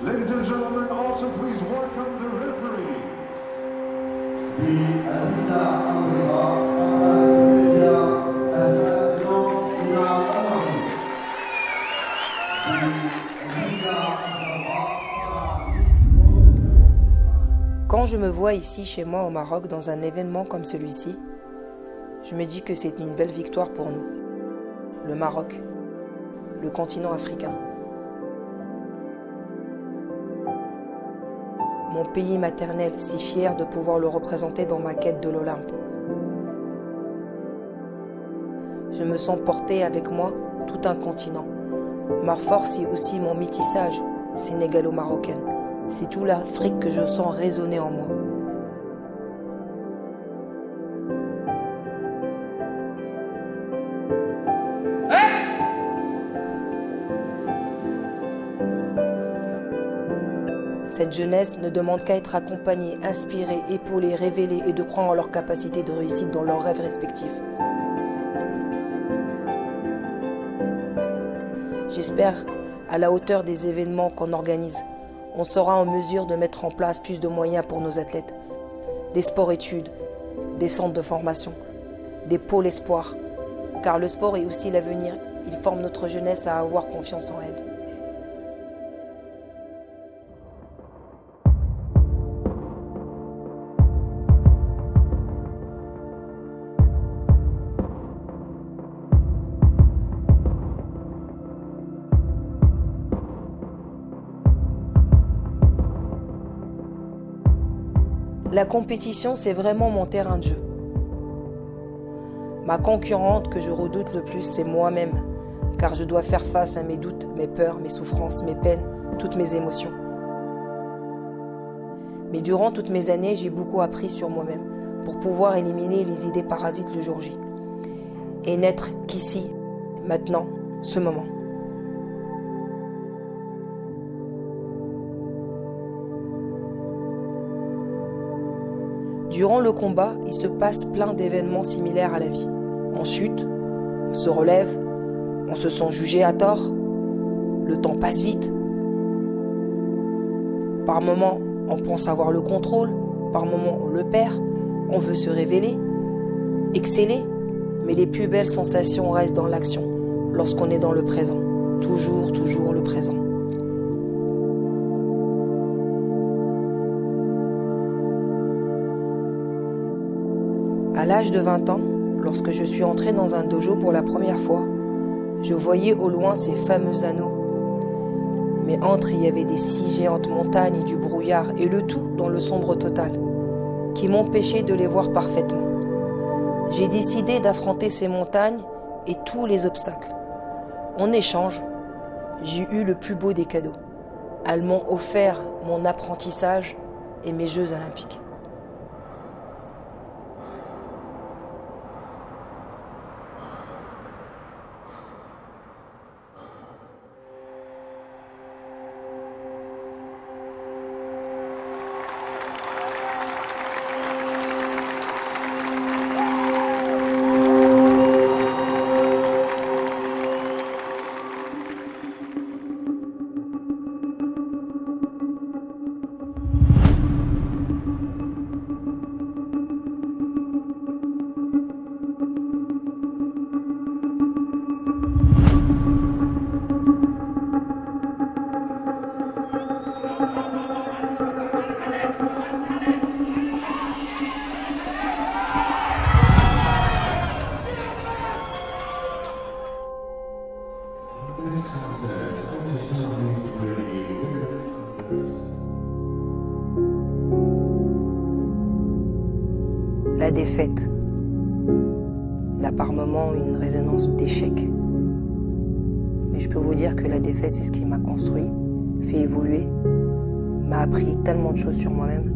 Ladies and gentlemen, also please welcome the referees. Quand je me vois ici chez moi au Maroc dans un événement comme celui-ci, je me dis que c'est une belle victoire pour nous. Le Maroc, le continent africain. Mon pays maternel, si fier de pouvoir le représenter dans ma quête de l'Olympe. Je me sens porter avec moi tout un continent. Ma force est aussi mon métissage sénégalo-marocaine. C'est tout l'Afrique que je sens résonner en moi. Cette jeunesse ne demande qu'à être accompagnée, inspirée, épaulée, révélée et de croire en leur capacité de réussite dans leurs rêves respectifs. J'espère à la hauteur des événements qu'on organise. On sera en mesure de mettre en place plus de moyens pour nos athlètes. Des sports-études, des centres de formation, des pôles espoirs. Car le sport est aussi l'avenir. Il forme notre jeunesse à avoir confiance en elle. La compétition, c'est vraiment mon terrain de jeu. Ma concurrente que je redoute le plus, c'est moi-même, car je dois faire face à mes doutes, mes peurs, mes souffrances, mes peines, toutes mes émotions. Mais durant toutes mes années, j'ai beaucoup appris sur moi-même pour pouvoir éliminer les idées parasites le jour J. Et n'être qu'ici, maintenant, ce moment. Durant le combat, il se passe plein d'événements similaires à la vie. On chute, on se relève, on se sent jugé à tort, le temps passe vite. Par moments, on pense avoir le contrôle, par moments, on le perd, on veut se révéler, exceller, mais les plus belles sensations restent dans l'action, lorsqu'on est dans le présent, toujours le présent. À l'âge de 20 ans, lorsque je suis entré dans un dojo pour la première fois, je voyais au loin ces fameux anneaux. Mais entre, il y avait des si géantes montagnes et du brouillard, et le tout dans le sombre total, qui m'empêchait de les voir parfaitement. J'ai décidé d'affronter ces montagnes et tous les obstacles. En échange, j'ai eu le plus beau des cadeaux. Elles m'ont offert mon apprentissage et mes Jeux olympiques. La défaite. Elle a par moments une résonance d'échec. Mais je peux vous dire que la défaite, c'est ce qui m'a construit, fait évoluer, m'a appris tellement de choses sur moi-même.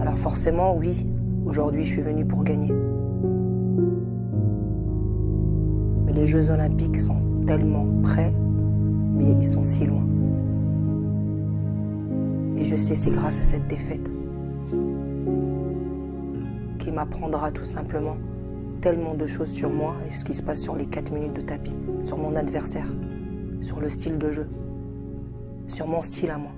Alors forcément, oui, aujourd'hui je suis venu pour gagner. Mais les Jeux Olympiques sont tellement près, mais ils sont si loin. Et je sais c'est grâce à cette défaite qui m'apprendra tout simplement tellement de choses sur moi et ce qui se passe sur les 4 minutes de tapis, sur mon adversaire, sur le style de jeu, sur mon style à moi.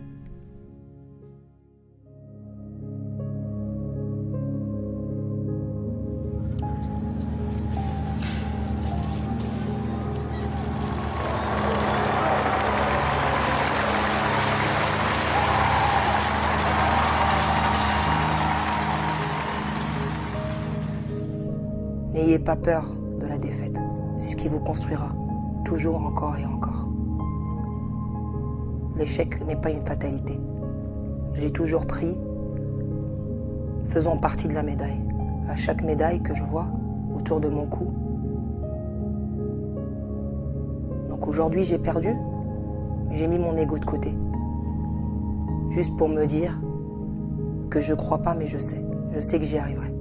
N'ayez pas peur de la défaite. C'est ce qui vous construira, toujours, encore et encore. L'échec n'est pas une fatalité. J'ai toujours pris, faisant partie de la médaille. À chaque médaille que je vois autour de mon cou. Donc aujourd'hui, j'ai perdu. J'ai mis mon ego de côté. Juste pour me dire que je crois pas, mais je sais. Je sais que j'y arriverai.